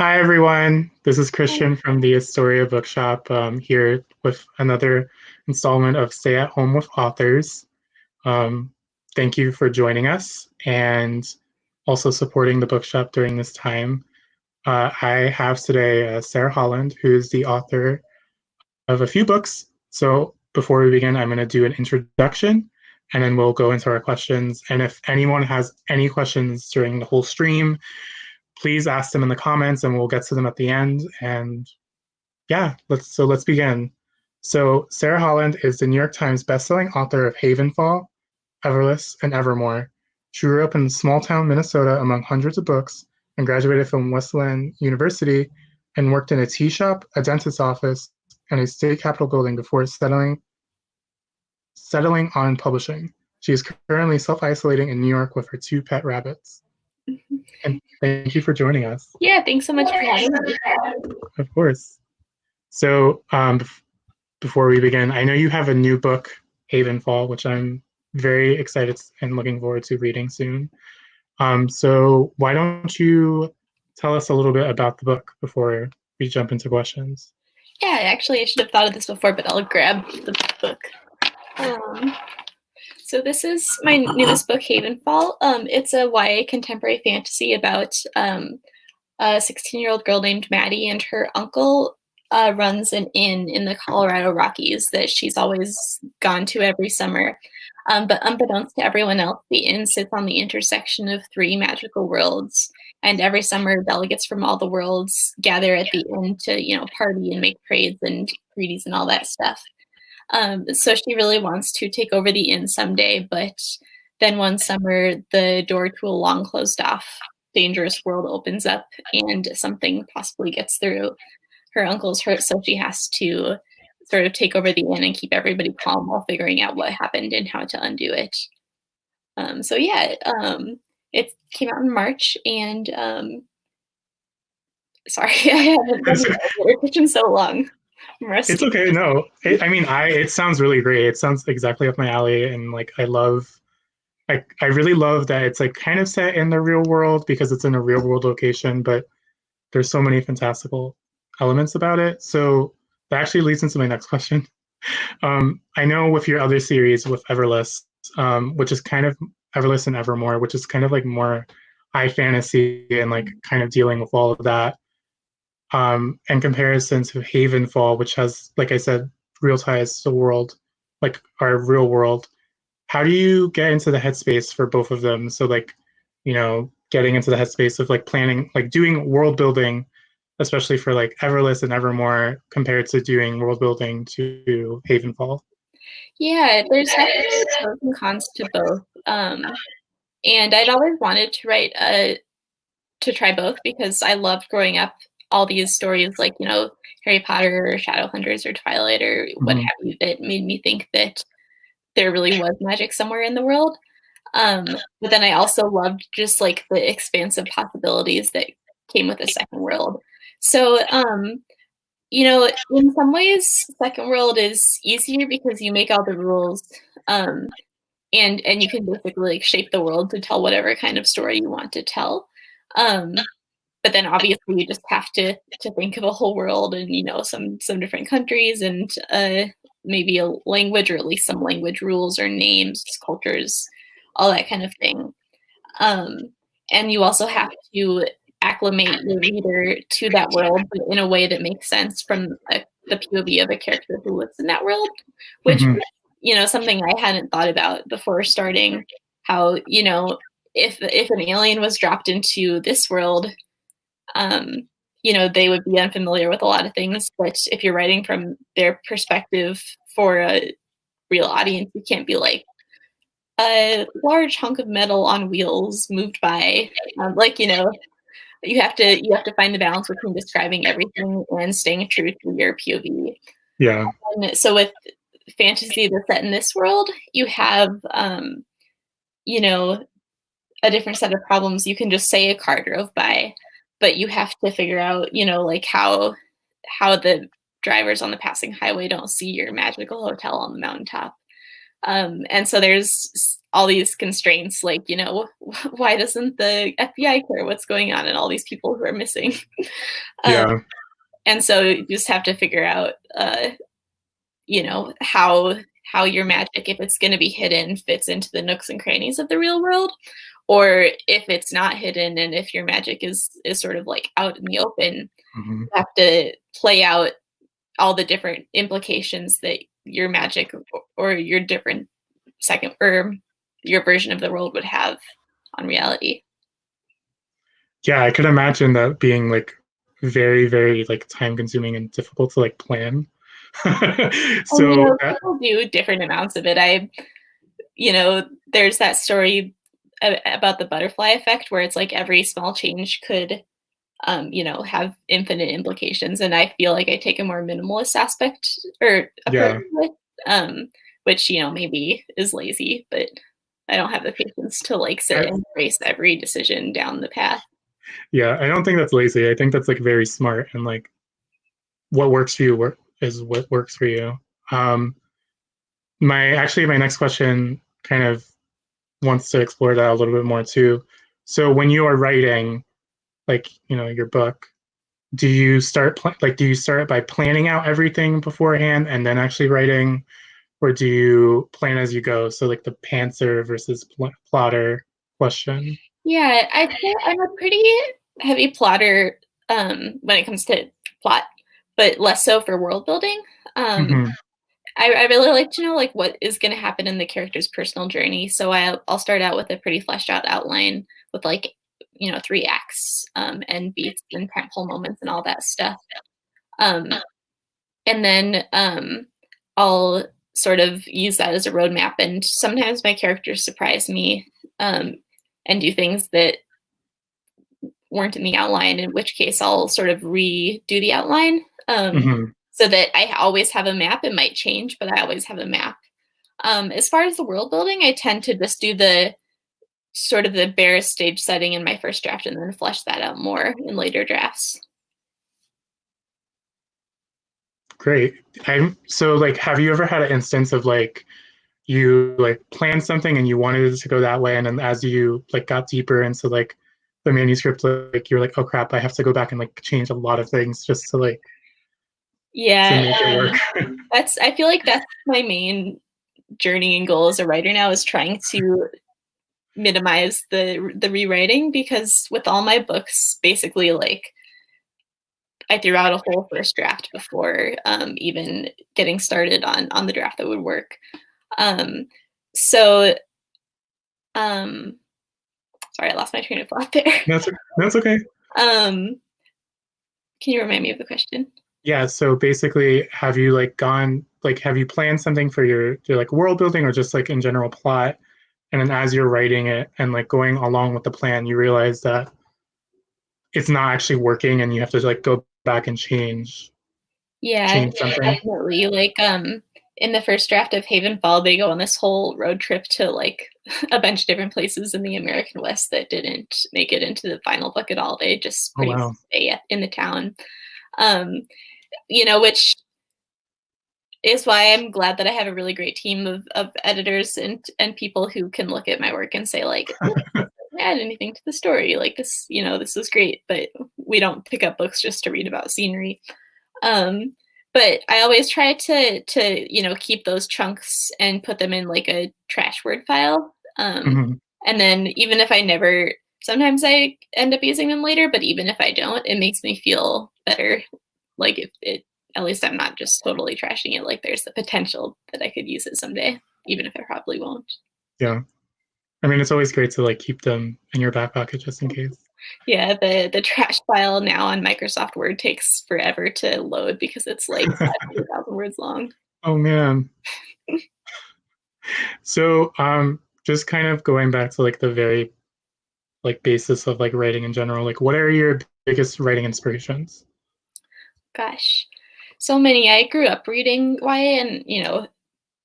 Hi, everyone. This is Christian from the Astoria Bookshop here with another installment of Stay at Home with Authors. Um, Thank you for joining us and also supporting the bookshop during this time. I have today Sara Holland, who is the author of a few books. So before we begin, I'm going to do an introduction and then we'll go into our questions. And if anyone has any questions during the whole stream, please ask them in the comments and we'll get to them at the end. And yeah, let's begin. So Sara Holland is the New York Times bestselling author of HAVENFALL, Everless and Evermore. She grew up in small town Minnesota among hundreds of books and graduated from Wesleyan University and worked in a tea shop, a dentist's office, and a state capitol building before settling on publishing. She is currently self-isolating in New York with her two pet rabbits. And thank you for joining us. Yeah, thanks so much for having me. Of course. So before we begin, I know you have a new book, HAVENFALL, which I'm very excited and looking forward to reading soon. So why don't you tell us a little bit about the book before we jump into questions? Yeah, actually, I should have thought of this before, but I'll grab the book. So this is my newest book, HAVENFALL. It's a YA contemporary fantasy about a 16-year-old girl named Maddie, and her uncle runs an inn in the Colorado Rockies that she's always gone to every summer. But unbeknownst to everyone else, the inn sits on the intersection of three magical worlds. And every summer, delegates from all the worlds gather at the inn to, party and make trades and treaties and all that stuff. So she really wants to take over the inn someday, but then one summer, the door to a long closed off, dangerous world opens up and something possibly gets through. Her uncle's hurt, so she has to sort of take over the inn and keep everybody calm while figuring out what happened and how to undo it. It came out in March, and sorry, I haven't been in the kitchen so long. It's okay. No, it sounds really great. It sounds exactly up my alley, and I really love that it's like kind of set in the real world because it's in a real world location, but there's so many fantastical elements about it. So that actually leads into my next question. I know with your other series with Everless, which is kind of Everless and Evermore, which is kind of like more high fantasy and like kind of dealing with all of that. In comparison to HAVENFALL, which has, like I said, real ties to the world, like our real world. How do you get into the headspace for both of them? So getting into the headspace of like planning, like doing world building, especially for like Everless and Evermore compared to doing world building to HAVENFALL. Yeah, there's definitely pros and cons to both. And I'd always wanted to try both because I loved growing up all these stories like, Harry Potter or Shadowhunters or Twilight or what have you that made me think that there really was magic somewhere in the world. But then I also loved just like the expansive possibilities that came with the second world. So, in some ways, second world is easier because you make all the rules, and you can basically like shape the world to tell whatever kind of story you want to tell. But then obviously you just have to think of a whole world and some different countries and maybe a language or at least some language rules or names, cultures, all that kind of thing. And you also have to acclimate your reader to that world, but in a way that makes sense from the POV of a character who lives in that world, which something I hadn't thought about before starting. How if an alien was dropped into this world, they would be unfamiliar with a lot of things. But if you're writing from their perspective for a real audience, you can't be like a large hunk of metal on wheels moved by, you have to find the balance between describing everything and staying true to your POV. Yeah. And so with fantasy that's set in this world, you have, a different set of problems. You can just say a car drove by, but you have to figure out, like how the drivers on the passing highway don't see your magical hotel on the mountaintop. And so there's all these constraints, like, why doesn't the FBI care what's going on and all these people who are missing? um, Yeah. and so you just have to figure out, how your magic, if it's going to be hidden, fits into the nooks and crannies of the real world, or if it's not hidden and if your magic is sort of like out in the open, Hmm. you have to play out all the different implications that your magic or your different second or your version of the world would have on reality. Yeah, I could imagine that being like very, very like time consuming and difficult to like plan. And So people do different amounts of it. There's that story about the butterfly effect where it's like every small change could, have infinite implications. And I feel like I take a more minimalist aspect or approach yeah, to it, which, maybe is lazy, but I don't have the patience to like sit I, and trace every decision down the path. yeah, I don't think that's lazy. I think that's like very smart and like what works for you is what works for you. Um, my next question kind of wants to explore that a little bit more too. So when you are writing, like your book, do you start by planning out everything beforehand and then actually writing, or do you plan as you go? So like the pantser versus plotter question. Yeah, I'd say I'm a pretty heavy plotter when it comes to plot, but less so for world building. Um, Hmm. I really like to know like what is going to happen in the character's personal journey. So I'll start out with a pretty fleshed out outline with like 3 acts, and beats and tentpole moments and all that stuff. Um, and then I'll sort of use that as a roadmap. And sometimes my characters surprise me, um, and do things that weren't in the outline, in which case I'll sort of redo the outline, Hmm. so that I always have a map. It might change, but I always have a map. As far as the world building, I tend to just do the sort of the barest stage setting in my first draft and then flesh that out more in later drafts. Great. So like, have you ever had an instance of like you like planned something and you wanted it to go that way, and then as you like got deeper into like the manuscript, like you're like, oh crap, I have to go back and like change a lot of things just to like to Yeah, make it work. I feel like that's my main journey and goal as a writer now, is trying to minimize the rewriting, because with all my books, basically like I threw out a whole first draft before even getting started on the draft that would work. Um, so, um, sorry, I lost my train of thought there. that's that's okay. Um, can you remind me of the question? Yeah, so basically, have you like gone like have you planned something for your like world building or just like in general plot, and then as you're writing it and like going along with the plan, you realize that it's not actually working and you have to like go back and Yeah, change something. definitely. Like, in the first draft of HAVENFALL, they go on this whole road trip to like a bunch of different places in the American West that didn't make it into the final book at all. They just Oh pretty much wow. stay in the town. Um, which is why I'm glad that I have a really great team of editors and people who can look at my work and say like, this doesn't add anything to the story. Like this, this is great, but we don't pick up books just to read about scenery. Um, but I always try to keep those chunks and put them in like a trash word file. Hmm. And then even if I never, sometimes I end up using them later, but even if I don't, it makes me feel better. Like if it, at least I'm not just totally trashing it. Like there's the potential that I could use it someday, even if I probably won't. Yeah. I mean, it's always great to like keep them in your back pocket just in case. Yeah, the trash file now on Microsoft Word takes forever to load because it's like 500,000 words long. Oh man. So, just kind of going back to like the very like basis of like writing in general, like what are your biggest writing inspirations? Gosh, so many. I grew up reading YA and,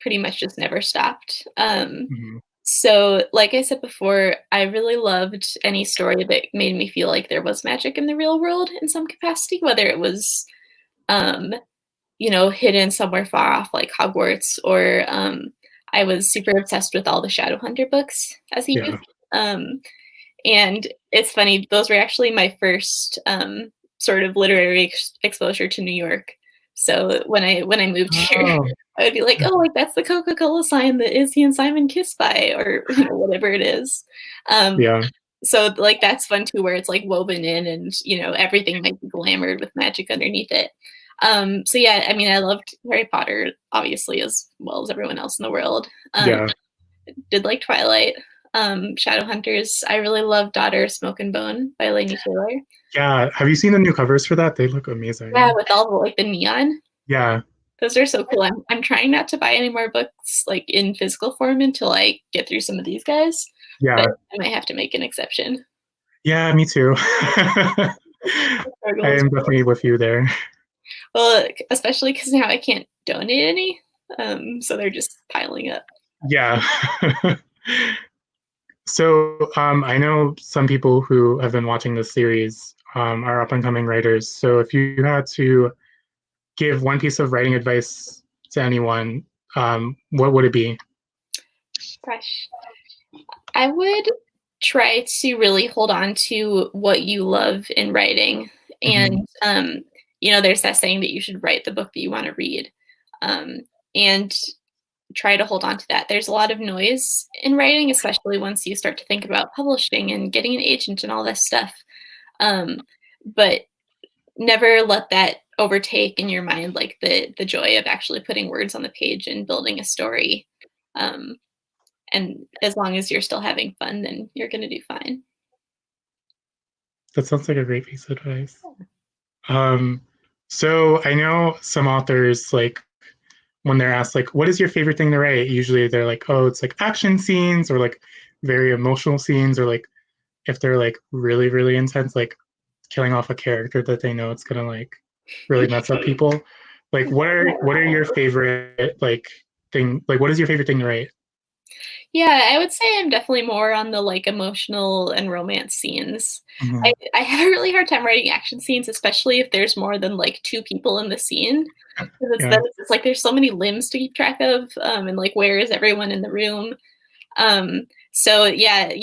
pretty much just never stopped. Hmm. So, like I said before, I really loved any story that made me feel like there was magic in the real world in some capacity, whether it was, um, hidden somewhere far off like Hogwarts, or I was super obsessed with all the Shadowhunter books as a Yeah. youth. And it's funny, those were actually my first sort of literary exposure to New York. So when I moved here, Oh, I would be like, oh, like that's the Coca-Cola sign that Izzy and Simon kiss by, or whatever it is. Um, yeah. so like that's fun too, where it's like woven in, and everything might be glamored with magic underneath it. So yeah, I mean, I loved Harry Potter obviously as well as everyone else in the world. Yeah. Did like Twilight. Shadowhunters. I really love Daughter Smoke and Bone by Laini Taylor. Yeah. Have you seen the new covers for that? They look Yeah, amazing. with all the like the neon. Yeah. Those are so cool. I'm trying not to buy any more books like in physical form until I get through some of these guys. But Yeah. I might have to make an exception. Yeah, me too. I am definitely with you there. Well, especially because now I can't donate any. So they're just piling up. Yeah. So I know some people who have been watching this series are up and coming writers. So if you had to give one piece of writing advice to anyone, what would it be? Gosh. I would try to really hold on to what you love in writing. Mm-hmm. And, there's that saying that you should write the book that you want to read. And try to hold on to that. There's a lot of noise in writing, especially once you start to think about publishing and getting an agent and all this stuff. But never let that overtake in your mind, like the joy of actually putting words on the page and building a story. And as long as you're still having fun, then you're going to do fine. That sounds like a great piece of advice. Um, so I know some authors, like when they're asked, like, what is your favorite thing to write? Usually they're like, oh, it's like action scenes or like very emotional scenes, or like if they're like really, really intense, like killing off a character that they know it's gonna like really mess up people. Like, what are your favorite like thing? Like, what is your favorite thing to write? Yeah, I would say I'm definitely more on the like emotional and romance scenes. Mm-hmm. I have a really hard time writing action scenes, especially if there's more than like two people in the scene. Because Yeah, it's like there's so many limbs to keep track of, and like where is everyone in the room? So yeah,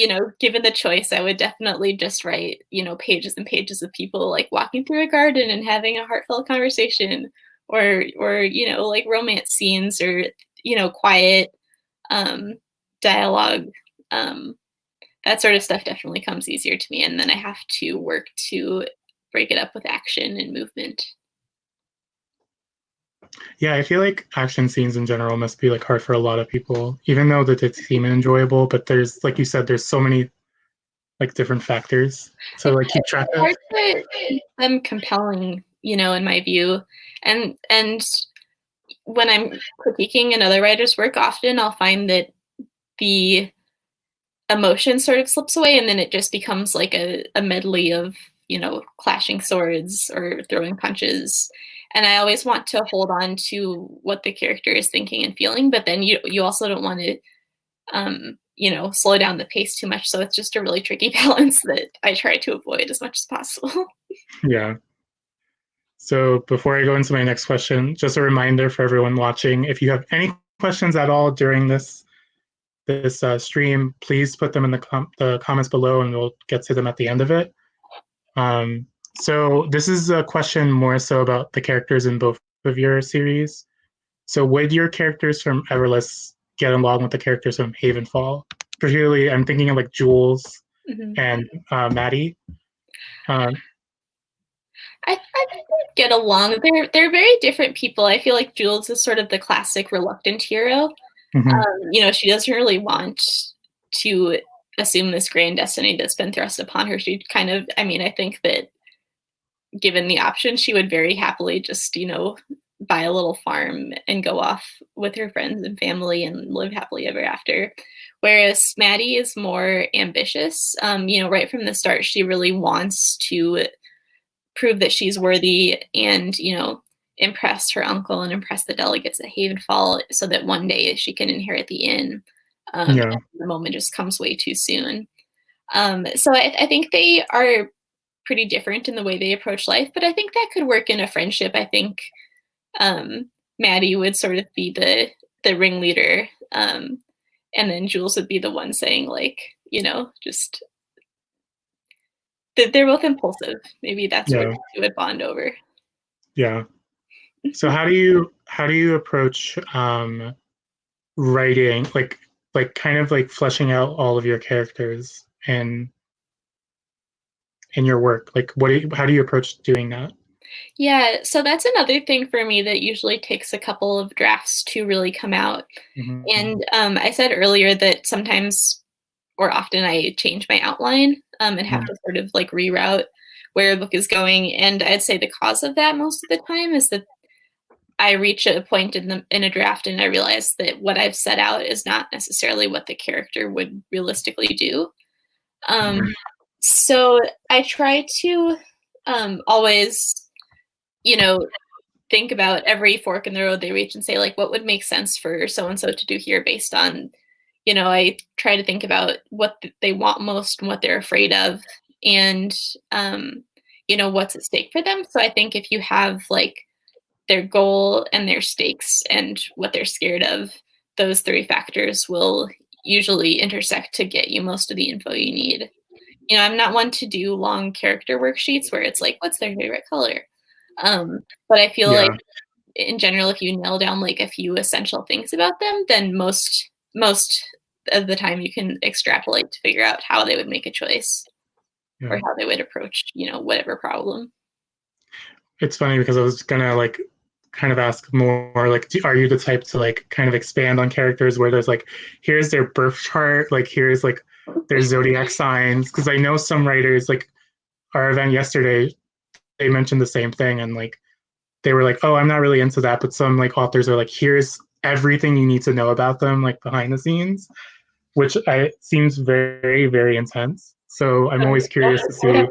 given the choice, I would definitely just write, pages and pages of people like walking through a garden and having a heartfelt conversation, or like romance scenes, or quiet um, dialogue. Um, that sort of stuff definitely comes easier to me, and then I have to work to break it up with action and movement. yeah. I feel like action scenes in general must be like hard for a lot of people, even though that they seem enjoyable. But there's, like you said, there's so many like different factors to It's like keep track of. hard to keep them compelling, in my view. And when I'm critiquing another writer's work, often I'll find that the emotion sort of slips away, and then it just becomes like a medley of, clashing swords or throwing punches. And I always want to hold on to what the character is thinking and feeling, but then you also don't want to slow down the pace too much. So it's just a really tricky balance that I try to avoid as much as possible. Yeah. So before I go into my next question, just a reminder for everyone watching: if you have any questions at all during this stream, please put them in the comments below, and we'll get to them at the end of it. Um, so this is a question more so about the characters in both of your series. So would your characters from Everless get along with the characters from Havenfall? Particularly, I'm thinking of like Jules Mhm. and Maddie. Um, I think they get along. They're very different people. I feel like Jules is sort of the classic reluctant hero. mhm, She doesn't really want to assume this grand destiny that's been thrust upon her. She kind of, I mean, I think that given the option, she would very happily just, buy a little farm and go off with her friends and family and live happily ever after. Whereas Maddie is more ambitious. Right from the start, she really wants to prove that she's worthy and, impress her uncle and impress the delegates at Havenfall so that one day she can inherit the inn. yeah, The moment just comes way too soon. So I think they are pretty different in the way they approach life, but I think that could work in a friendship. I think Maddie would sort of be the ringleader And then Jules would be the one saying, like, just they're both impulsive. Maybe that's what you would bond over. Yeah. So how do you approach writing, like kind of like fleshing out all of your characters and in your work? Like how do you approach doing that? Yeah, so that's another thing for me that usually takes a couple of drafts to really come out. Mm-hmm. And I said earlier that sometimes or often I change my outline and have to sort of like reroute where a book is going. And I'd say the cause of that most of the time is that I reach a point in a draft and I realize that what I've set out is not necessarily what the character would realistically do. So I try to always, think about every fork in the road they reach and say, like, what would make sense for so and so to do here based on, I try to think about what they want most and what they're afraid of, and what's at stake for them. So I think if you have like their goal and their stakes and what they're scared of, those three factors will usually intersect to get you most of the info you need. I'm not one to do long character worksheets where it's like, what's their favorite color? But I feel like in general, if you nail down like a few essential things about them, then most of the time you can extrapolate to figure out how they would make a choice or how they would approach, whatever problem. It's funny because I was gonna like kind of ask more like, are you the type to like kind of expand on characters where there's like, here's their birth chart, like here's like their zodiac signs? Because I know some writers, like our event yesterday, they mentioned the same thing, and like they were like, oh, I'm not really into that, but some like authors are like, here's everything you need to know about them, like behind the scenes, which seems very, very intense. So I'm always curious to see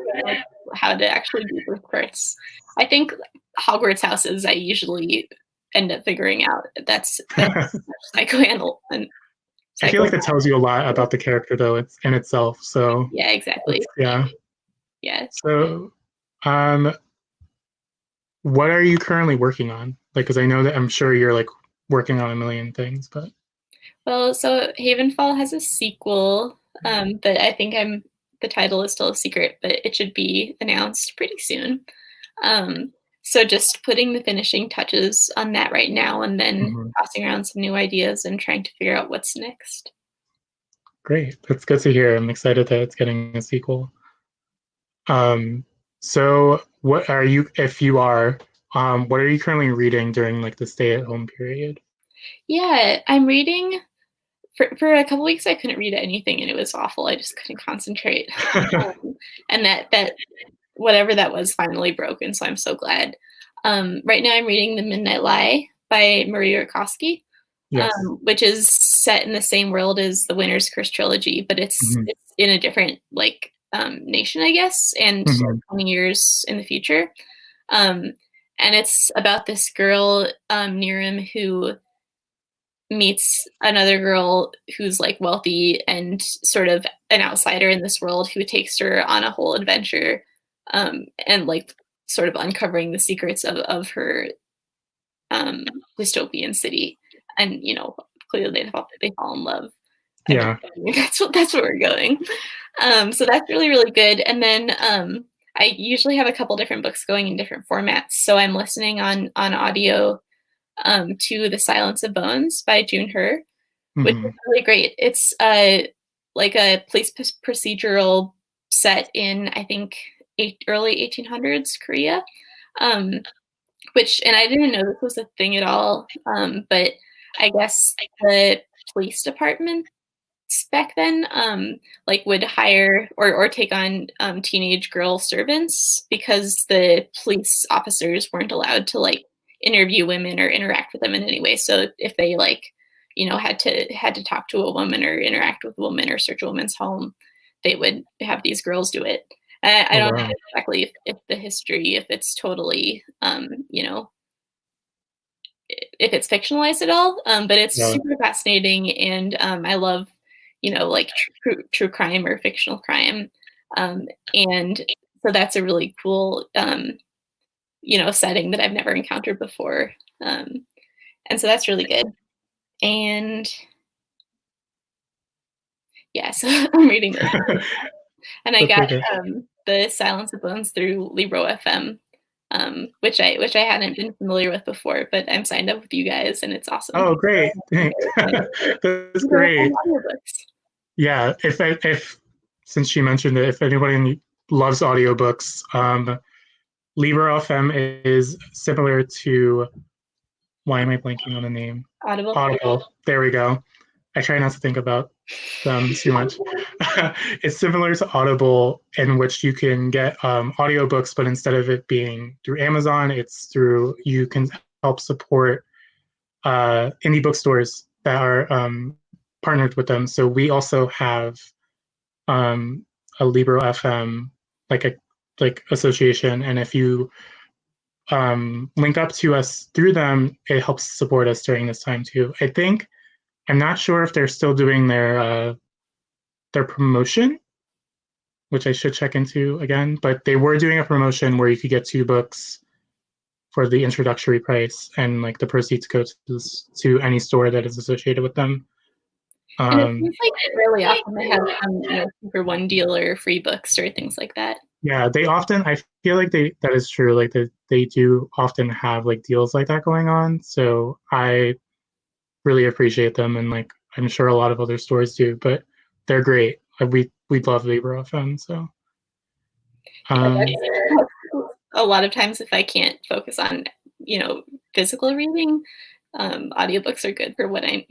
how to actually do birth charts. I think Hogwarts houses I usually end up figuring out. That's psychoanalysis. I feel like that tells you a lot about the character though, it's in itself. So yeah, exactly. Yeah. So what are you currently working on? Like, because I know that I'm sure you're like working on a million things, but well, so HAVENFALL has a sequel, but I think the title is still a secret, but it should be announced pretty soon. So just putting the finishing touches on that right now, and then tossing around some new ideas and trying to figure out what's next. Great, that's good to hear. I'm excited that it's getting a sequel. So what are you, if you are, what are you currently reading during like the stay-at-home period? Yeah, I'm reading. For a couple weeks, I couldn't read anything, and it was awful. I just couldn't concentrate. And that whatever that was finally broken, so I'm so glad. Right now, I'm reading The Midnight Lie by Marie Rakowski, which is set in the same world as the Winter's Curse trilogy, but it's in a different like nation, I guess, and 20 years in the future. And it's about this girl, Nirim, who meets another girl who's like wealthy and sort of an outsider in this world, who takes her on a whole adventure, and like sort of uncovering the secrets of her dystopian city. And clearly they fall in love. Yeah, that's where we're going. So that's really, really good. And then I usually have a couple different books going in different formats. So I'm listening on audio to The Silence of Bones by June Her, which is really great. It's like a police procedural set in, I think, early 1800s Korea, and I didn't know this was a thing at all, but I guess the police department back then like would hire or take on teenage girl servants because the police officers weren't allowed to like interview women or interact with them in any way. So if they like had to talk to a woman or interact with a woman or search a woman's home, they would have these girls do it. I don't know exactly if the history, if it's totally if it's fictionalized at all, but it's super fascinating, and I love like true crime or fictional crime, and so that's a really cool setting that I've never encountered before, and so that's really good. And Yeah, so I'm reading those. And I That's got okay. the Silence of Bones through Libro FM, which I hadn't been familiar with before, but I'm signed up with you guys, and it's awesome. Oh, great. Thanks. That's Libro FM great. audiobooks. Yeah, if since she mentioned it, if anybody loves audiobooks, Libro FM is similar to, why am I blanking on the name? Audible. Audible. There we go. I try not to think about them too much. It's similar to Audible, in which you can get audiobooks, but instead of it being through Amazon, it's through, you can help support indie bookstores that are partnered with them. So we also have a Libro FM, like a association, and if you link up to us through them, it helps support us during this time too. I think, I'm not sure if they're still doing their promotion, which I should check into again, but they were doing a promotion where you could get 2 books for the introductory price, and like the proceeds go to any store that is associated with them. And it seems like really often they have some, 2-for-1 deal or free books or things like that. Yeah, they often, I feel like that is true. Like they do often have like deals like that going on. So I really appreciate them, and like I'm sure a lot of other stores do, but they're great. We love Libro FM. So Yeah, um, that's a lot of times if I can't focus on, physical reading, audiobooks are good for when I'm,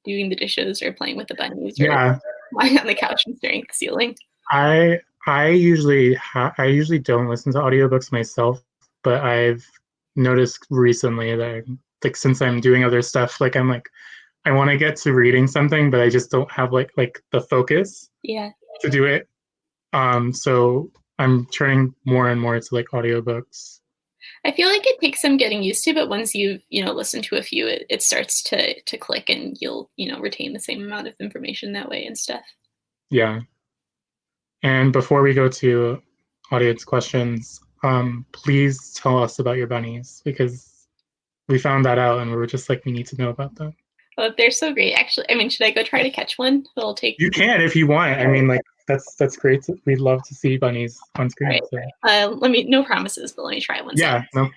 doing the dishes or playing with the bunnies or yeah, lying on the couch and staring at the ceiling. I usually don't listen to audiobooks myself, but I've noticed recently that like since I'm doing other stuff, like I'm like I want to get to reading something, but I just don't have like the focus Yeah. to do it. So I'm turning more and more to like audiobooks. I feel like it takes some getting used to, but once you've, listened to a few, it starts to click and you'll, retain the same amount of information that way and stuff. Yeah. And before we go to audience questions, please tell us about your bunnies, because we found that out and we were just like, we need to know about them. Oh, they're so great. Actually, I mean, should I go try to catch one? It'll take. You can if you want. I mean, like that's great. We'd love to see bunnies on screen. All So. right. No promises, but let me try one. Yeah. No.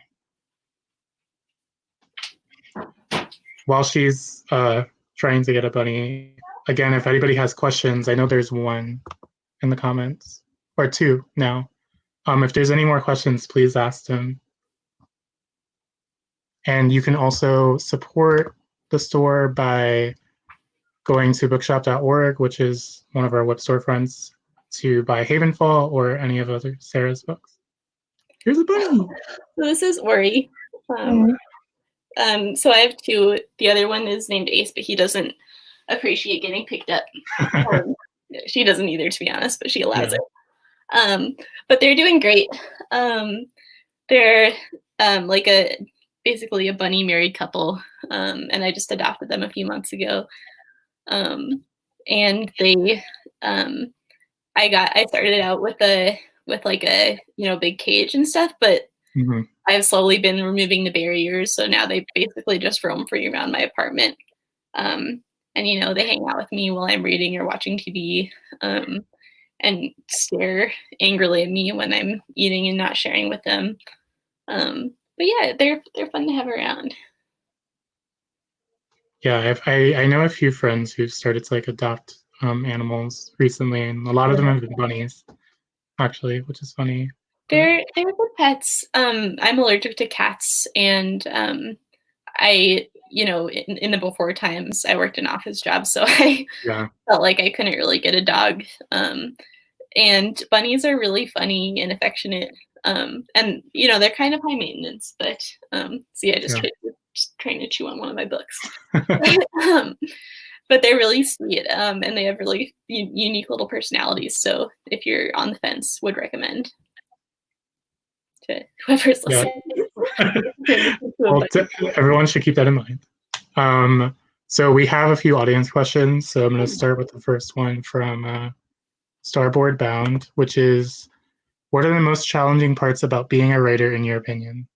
While she's trying to get a bunny, again, if anybody has questions, I know there's one in the comments, or 2 now. If there's any more questions, please ask them. And you can also support the store by going to bookshop.org, which is one of our web storefronts, to buy HAVENFALL or any of other Sarah's books. Here's a bunny. So this is Ori. So I have 2. The other one is named Ace, but he doesn't appreciate getting picked up. She doesn't either, to be honest, but she allows it. But they're doing great. They're like basically a bunny married couple, and I just adopted them a few months ago. And they, I started out with like a big cage and stuff, but I've slowly been removing the barriers, so now they basically just roam free around my apartment. And they hang out with me while I'm reading or watching TV, and stare angrily at me when I'm eating and not sharing with them. But yeah, they're fun to have around. Yeah, I know a few friends who've started to like adopt animals recently, and a lot of them have been bunnies, actually, which is funny. They're good pets. I'm allergic to cats, and I, in the before times, I worked an office job, so I felt like I couldn't really get a dog. And bunnies are really funny and affectionate. And they're kind of high maintenance, but see, I just trying to chew on one of my books. But they're really sweet, and they have really unique little personalities. So if you're on the fence, would recommend to whoever's listening. Well, everyone should keep that in mind. So we have a few audience questions. So I'm going to start with the first one from Starboard Bound, which is, what are the most challenging parts about being a writer, in your opinion?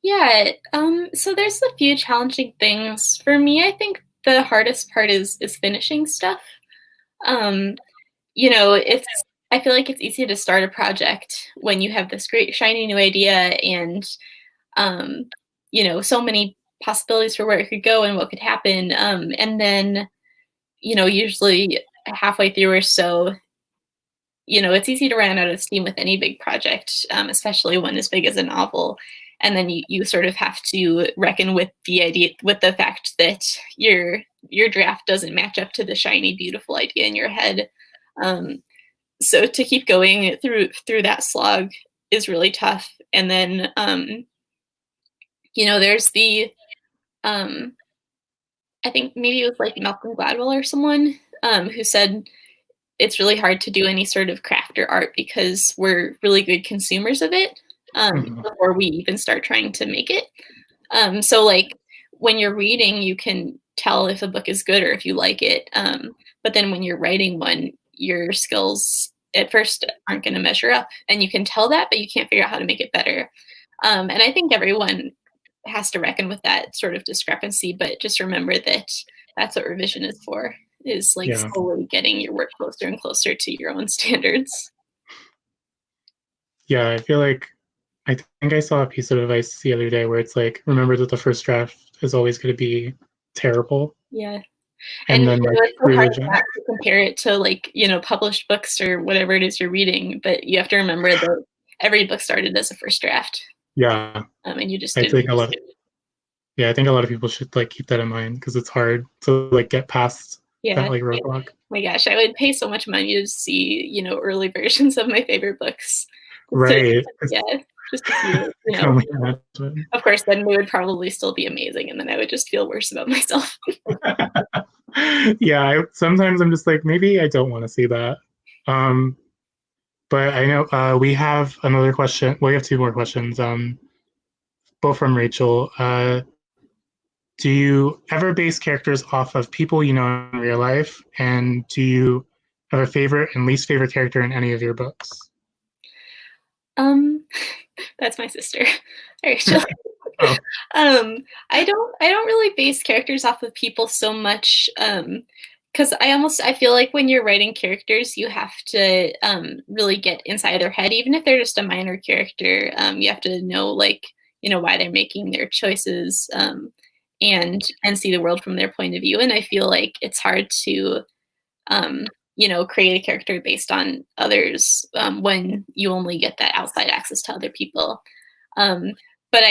Yeah, so there's a few challenging things. For me, I think the hardest part is finishing stuff. You know, I feel like it's easy to start a project when you have this great shiny new idea and, you know, so many possibilities for where it could go and what could happen. And then, you know, usually halfway through or so, you know, it's easy to run out of steam with any big project, especially one as big as a novel. And then you sort of have to reckon with the fact that your draft doesn't match up to the shiny, beautiful idea in your head. Um, so to keep going through that slog is really tough. And then, you know, there's um, I think maybe it was like Malcolm Gladwell or someone who said it's really hard to do any sort of craft or art because we're really good consumers of it before we even start trying to make it. So like when you're reading, you can tell if a book is good or if you like it. But then when you're writing one, your skills at first aren't going to measure up, and you can tell that, but you can't figure out how to make it better. And I think everyone has to reckon with that sort of discrepancy, but just remember that that's what revision is for, is like Yeah. slowly getting your work closer and closer to your own standards. Yeah, I feel like I think I saw a piece of advice the other day where it's like, remember that the first draft is always going to be terrible. Yeah. And And you then know, like it's so hard revision. not to compare it to like, you know, published books or whatever it is you're reading, but you have to remember that every book started as a first draft. Yeah. And you just I didn't. think a lot yeah, I think a lot of people should like keep that in mind because it's hard to like get past that Yeah. like roadblock. My gosh, I would pay so much money to see, you know, early versions of my favorite books. Just to, Right. yeah, just to see it, I you can know. only imagine. Of course, then they would probably still be amazing, and then I would just feel worse about myself. Yeah, sometimes I'm just like, maybe I don't want to see that. Um, but I know we have another question. Well, we have two more questions, both from Rachel. Do you ever base characters off of people you know in real life? And do you have a favorite and least favorite character in any of your books? Um, that's my sister, Rachel. Oh, I don't really base characters off of people so much, because I feel like when you're writing characters, you have to really get inside their head, even if they're just a minor character. You have to know, like, you know, why they're making their choices, and see the world from their point of view. And I feel like it's hard to you know, create a character based on others when you only get that outside access to other people. Um, but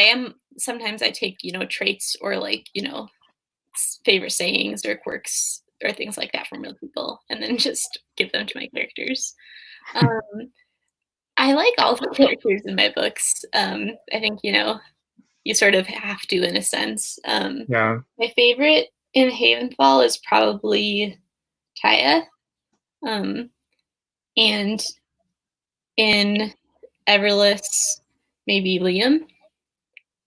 sometimes I take, you know, traits or like, you know, favorite sayings or quirks or things like that from real people and then just give them to my characters. Um, I like all the characters in my books. I think, you know, you sort of have to in a sense. yeah. My favorite in Havenfall is probably Kaya. Um, and in Everless, maybe Liam.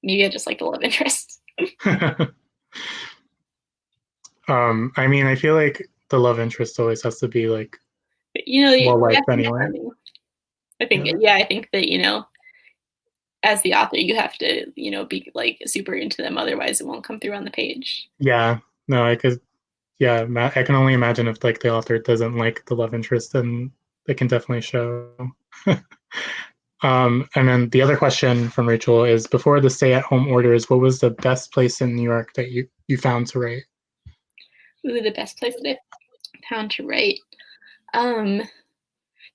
Maybe I just like the love interest. I mean, I feel like the love interest always has to be like But, you know, well you have liked to be anyway. charming. I think, Yeah. yeah, I think that, you know, as the author, you have to, you know, be like super into them. Otherwise, it won't come through on the page. Yeah. No, I could. Yeah, I can only imagine if like the author doesn't like the love interest, then it can definitely show. And then the other question from Rachel is: before the stay-at-home orders, what was the best place in New York that you found to write? Ooh, the best place that I found to write. Um,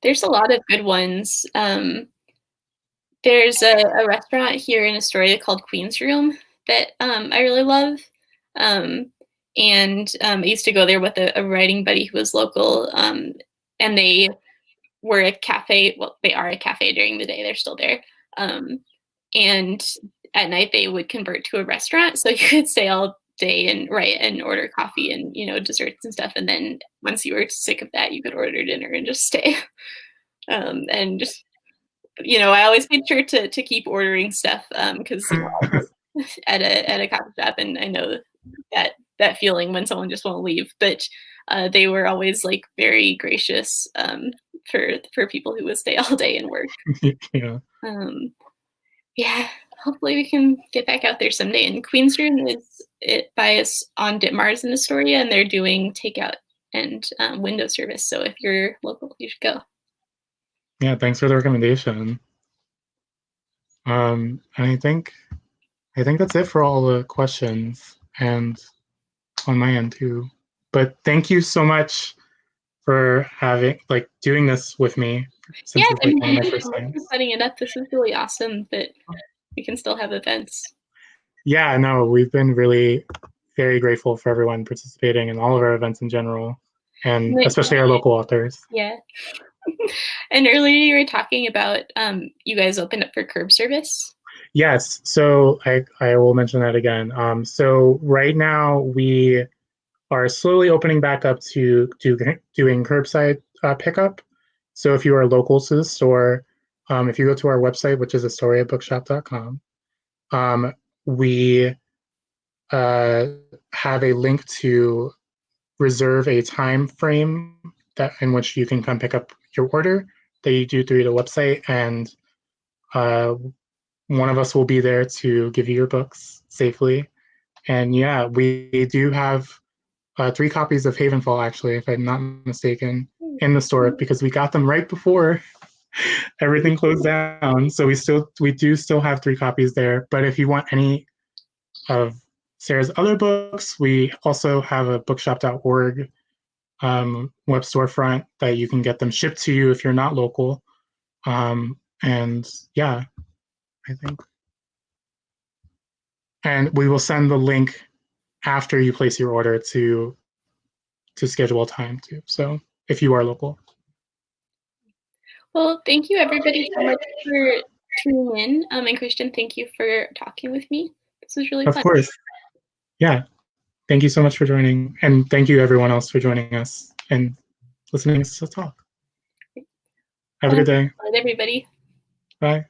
there's a lot of good ones. There's a restaurant here in Astoria called Queen's Room that I really love. Um, and I used to go there with a writing buddy who was local. And they were a cafe. Well, they are a cafe during the day. They're still there. And at night they would convert to a restaurant. So you could stay all day and write and order coffee and, you know, desserts and stuff. And then once you were sick of that, you could order dinner and just stay. And just, you know, I always made sure to keep ordering stuff because you know, I was at a coffee shop, and I know that feeling when someone just won't leave. But they were always like very gracious for people who would stay all day and work. Yeah. Um, yeah, hopefully we can get back out there someday. And Queen's Room is it by us on Ditmars in Astoria, and they're doing takeout and window service. So if you're local, you should go. Yeah, thanks for the recommendation. And I think that's it for all the questions and on my end too. But thank you so much for doing this with me, Yeah, since it's and like one of thank my you first so much times. for setting it up. This is really awesome that we can still have events. Yeah, no, we've been really very grateful for everyone participating in all of our events in general, and especially our local authors. Yeah. And earlier you were talking about you guys opened up for curb service. Yes, so I will mention that again. So right now we are slowly opening back up to doing curbside pickup. So if you are local to the store, if you go to our website, which is astoriabookshop.com, we have a link to reserve a time frame that in which you can come pick up your order that you do through the website, and uh, one of us will be there to give you your books safely. And yeah, we do have 3 copies of Havenfall, actually, if I'm not mistaken, in the store because we got them right before everything closed down. So we do still have 3 copies there. But if you want any of Sarah's other books, we also have a bookshop.org web storefront that you can get them shipped to you if you're not local. And yeah, I think. And we will send the link after you place your order to schedule a time too. So if you are local. Well, thank you everybody so much for tuning in. And Christian, thank you for talking with me. This was really Of fun. course. Yeah. Thank you so much for joining. And thank you everyone else for joining us and listening to us talk. Have a good day. Bye, everybody. Bye.